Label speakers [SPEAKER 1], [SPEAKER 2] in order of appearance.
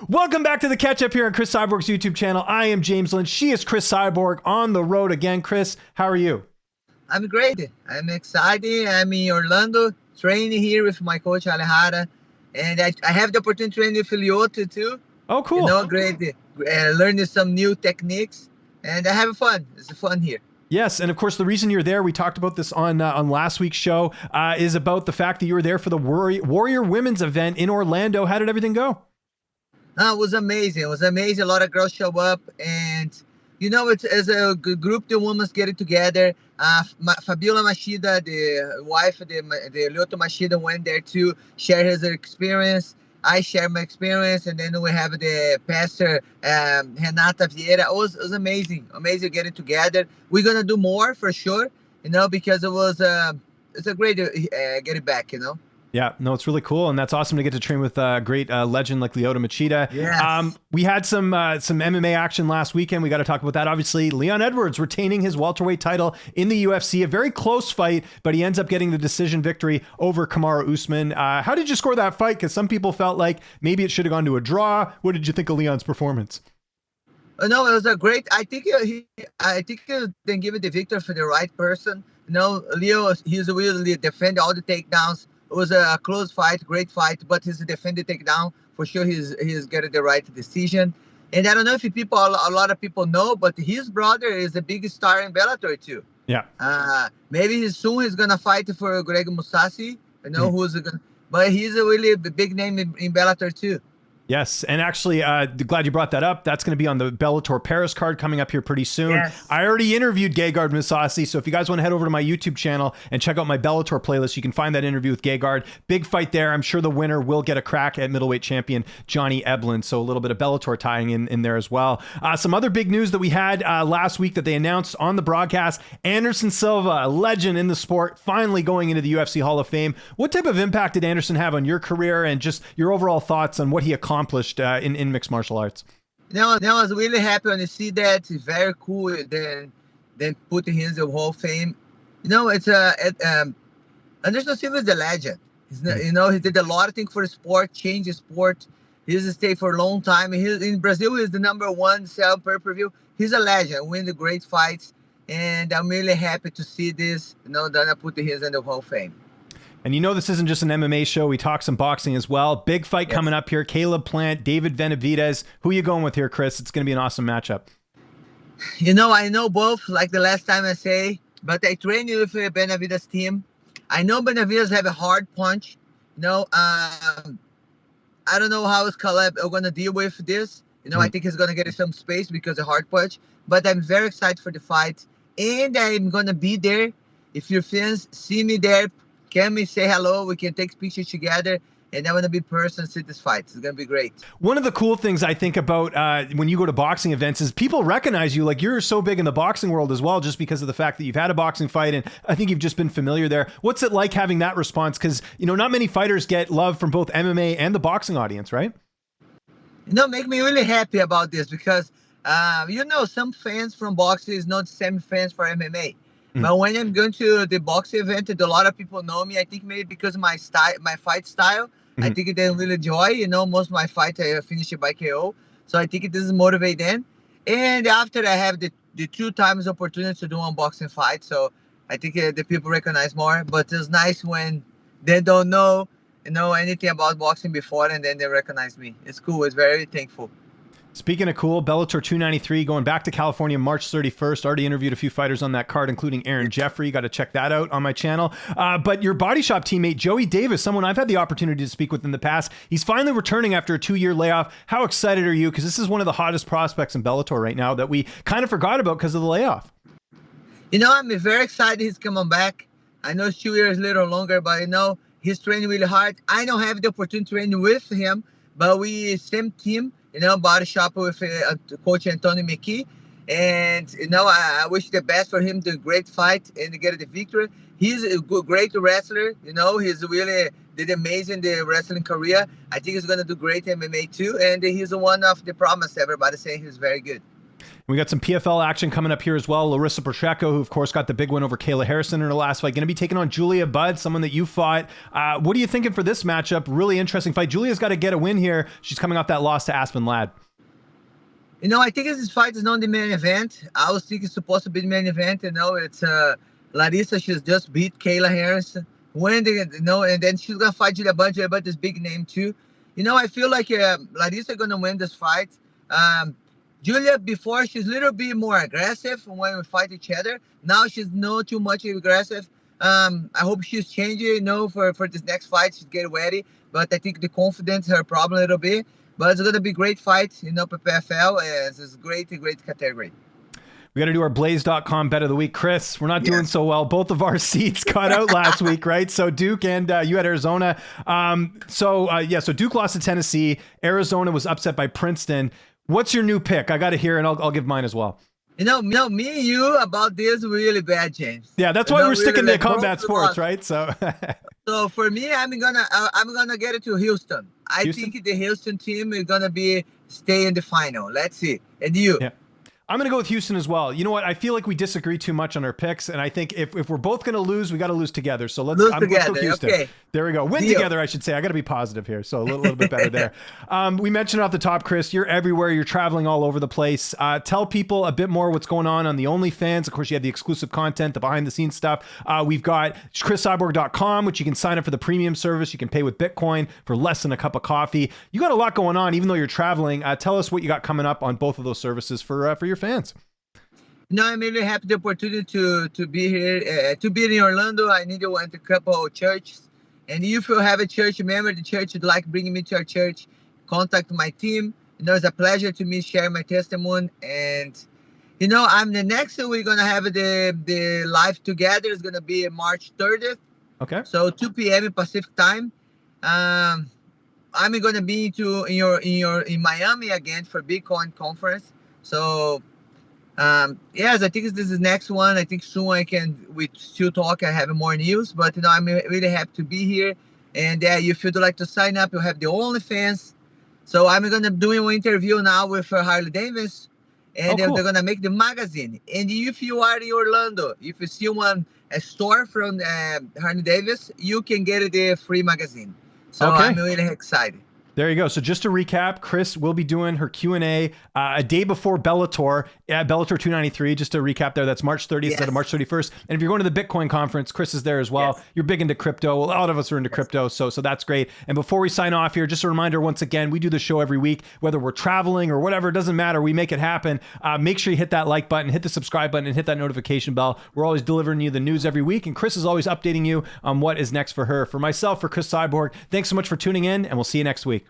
[SPEAKER 1] Welcome back to the catch up here on Cris Cyborg's YouTube channel. I am James Lynch. She is Cris Cyborg on the road again. Cris, how are you?
[SPEAKER 2] I'm great. I'm excited. I'm in Orlando training here with my coach Alejandra, and I have the opportunity to train with Lyoto too.
[SPEAKER 1] Oh, cool.
[SPEAKER 2] You know, great. Learning some new techniques, and I have fun. It's fun here.
[SPEAKER 1] Yes, and of course, the reason you're there, we talked about this on last week's show, is about the fact that you were there for the Warrior Women's event in Orlando. How did everything go?
[SPEAKER 2] It was amazing. It was amazing. A lot of girls show up, and you know, it's as a group, the women getting together. Fabian Machida, the wife of the Lyoto Machida, went there to share his experience. I share my experience, and then we have the pastor Renata Vieira. It was amazing getting together. We're gonna do more for sure, you know, because it's a great getting back, you know.
[SPEAKER 1] Yeah, no, it's really cool, and that's awesome to get to train with a great legend like Lyoto Machida.
[SPEAKER 2] Yes.
[SPEAKER 1] We had some MMA action last weekend. We got to talk about that. Obviously, Leon Edwards retaining his welterweight title in the UFC. A very close fight, but he ends up getting the decision victory over Kamaru Usman. How did you score that fight? Because some people felt like maybe it should have gone to a draw. What did you think of Leon's performance?
[SPEAKER 2] No, it was a great. I think he didn't give it the victory for the right person. You know, Leo, he's really defend all the takedowns. It was a close fight, great fight, but he's a defended takedown. For sure, he's getting the right decision. And I don't know if a lot of people know, but his brother is a big star in Bellator too.
[SPEAKER 1] Yeah.
[SPEAKER 2] Maybe he's going to fight for Greg Musasi. You know, but he's a really big name in Bellator too.
[SPEAKER 1] Yes, and actually, glad you brought that up. That's going to be on the Bellator Paris card coming up here pretty soon.
[SPEAKER 2] Yes.
[SPEAKER 1] I already interviewed Gegard Mousasi, so if you guys want to head over to my YouTube channel and check out my Bellator playlist, you can find that interview with Gegard. Big fight there. I'm sure the winner will get a crack at middleweight champion Johnny Eblen, so a little bit of Bellator tying in there as well. Some other big news that we had last week that they announced on the broadcast, Anderson Silva, a legend in the sport, finally going into the UFC Hall of Fame. What type of impact did Anderson have on your career and just your overall thoughts on what he accomplished in mixed martial arts?
[SPEAKER 2] I was really happy when you see that. It's very cool. Then putting him in the Hall of Fame. You know, it's Anderson Silva is a legend. You know, he did a lot of things for the sport, changed the sport. He's stayed for a long time. In Brazil, he's the #1 sell pay-per-view. He's a legend, win the great fights, and I'm really happy to see this. You know, then I put him in the Hall of Fame.
[SPEAKER 1] And you know this isn't just an MMA show. We talk some boxing as well. Big fight coming up here. Caleb Plant, David Benavidez. Who are you going with here, Cris? It's going to be an awesome matchup.
[SPEAKER 2] You know, I know both, like the last time I say, but I trained with Benavidez team. I know Benavidez have a hard punch. You know, I don't know how Caleb are going to deal with this. You know, I think he's going to get some space because of hard punch. But I'm very excited for the fight. And I'm going to be there. If your fans see me there, can we say hello? We can take pictures together, and I'm gonna be person see this fight. It's gonna be great.
[SPEAKER 1] One of the cool things I think about when you go to boxing events is people recognize you. Like, you're so big in the boxing world as well, just because of the fact that you've had a boxing fight, and I think you've just been familiar there. What's it like having that response? Because you know, not many fighters get love from both MMA and the boxing audience, right?
[SPEAKER 2] You know, make me really happy about this because you know, some fans from boxing is not the same fans for MMA. But when I'm going to the boxing event, and a lot of people know me, I think maybe because of my style, my fight style, I think they really enjoy. You know, most of my fights I finish it by KO, so I think it doesn't motivate them. And after I have the 2 times opportunity to do unboxing fight, so I think the people recognize more. But it's nice when they don't know, you know, anything about boxing before, and then they recognize me. It's cool. It's very thankful.
[SPEAKER 1] Speaking of cool, Bellator 293 going back to California March 31st. Already interviewed a few fighters on that card, including Aaron Jeffrey. You got to check that out on my channel. But your Bodyshop teammate, Joey Davis, someone I've had the opportunity to speak with in the past, he's finally returning after a 2-year layoff. How excited are you? Because this is one of the hottest prospects in Bellator right now that we kind of forgot about because of the layoff.
[SPEAKER 2] You know, I'm very excited he's coming back. I know it's 2 years a little longer, but you know, he's training really hard. I don't have the opportunity to train with him, but we same team. You know, Bodyshop with Coach Antonio McKee. And, you know, I wish the best for him, the great fight and to get the victory. He's a great wrestler. You know, he's really did amazing the wrestling career. I think he's going to do great MMA too. And he's one of the promise everybody saying he's very good.
[SPEAKER 1] We got some PFL action coming up here as well. Larissa Pachecho, who of course got the big win over Kayla Harrison in her last fight, going to be taking on Julia Budd, someone that you fought. What are you thinking for this matchup? Really interesting fight. Julia's got to get a win here. She's coming off that loss to Aspen Ladd.
[SPEAKER 2] You know, I think this fight is not the main event. I was thinking it's supposed to be the main event. You know, it's Larissa. She's just beat Kayla Harrison. And then she's gonna fight Julia Budd. Julia Budd is big name too. You know, I feel like Larissa gonna win this fight. Julia, before, she's a little bit more aggressive when we fight each other. Now she's not too much aggressive. I hope she's changing, you know, for this next fight. She's getting ready. But I think the confidence is her problem a little bit. But it's going to be a great fight, you know, PFL. It's a great category.
[SPEAKER 1] We got to do our Blaze.com bet of the week. Chris, we're not doing so well. Both of our seats got out last week, right? So Duke and you had Arizona. So Duke lost to Tennessee. Arizona was upset by Princeton. What's your new pick? I got to hear, and I'll give mine as well.
[SPEAKER 2] You know, me and you about this really bad, James.
[SPEAKER 1] Yeah, that's why we're sticking to combat sports, right? So,
[SPEAKER 2] so for me, I'm gonna get it to Houston. I think the Houston team is gonna stay in the final. Let's see. And you?
[SPEAKER 1] Yeah. I'm going to go with Houston as well. You know what? I feel like we disagree too much on our picks, and I think if we're both going to lose, we got to lose together. So let's go Houston. Okay. There we go. Win together, I should say. I got to be positive here, so a little bit better there. We mentioned off the top, Chris, you're everywhere. You're traveling all over the place. Tell people a bit more what's going on the OnlyFans. Of course, you have the exclusive content, the behind-the-scenes stuff. We've got CrisCyborg.com, which you can sign up for the premium service. You can pay with Bitcoin for less than a cup of coffee. You got a lot going on, even though you're traveling. Tell us what you got coming up on both of those services for your fans.
[SPEAKER 2] No, I'm really happy the opportunity to be here, to be in Orlando. I need to went to a couple of churches. And if you have a church member, the church would like bringing me to our church, contact my team. You know, it's a pleasure to me share my testimony. And, you know, the next we're going to have the live together. It's going to be March 30th.
[SPEAKER 1] Okay.
[SPEAKER 2] So 2 p.m. Pacific time. I'm going to be in Miami again for Bitcoin conference. So, yes, I think this is the next one. I think soon we still talk. I have more news, but you know, I'm really happy to be here. And if you'd like to sign up, you have the OnlyFans. So I'm gonna do an interview now with Harley Davis, and
[SPEAKER 1] cool.
[SPEAKER 2] They're gonna make the magazine. And if you are in Orlando, if you see a store from Harley Davis, you can get the free magazine. So I'm really excited.
[SPEAKER 1] There you go. So just to recap, Chris will be doing her Q&A a day before Bellator at Bellator 293. Just to recap there, that's March 30th instead of March 31st. And if you're going to the Bitcoin conference, Chris is there as well. Yes. You're big into crypto. A lot of us are into crypto, so that's great. And before we sign off here, just a reminder once again, we do the show every week, whether we're traveling or whatever, it doesn't matter. We make it happen. Make sure you hit that like button, hit the subscribe button, and hit that notification bell. We're always delivering you the news every week, and Chris is always updating you on what is next for her. For myself, for Cris Cyborg, thanks so much for tuning in, and we'll see you next week.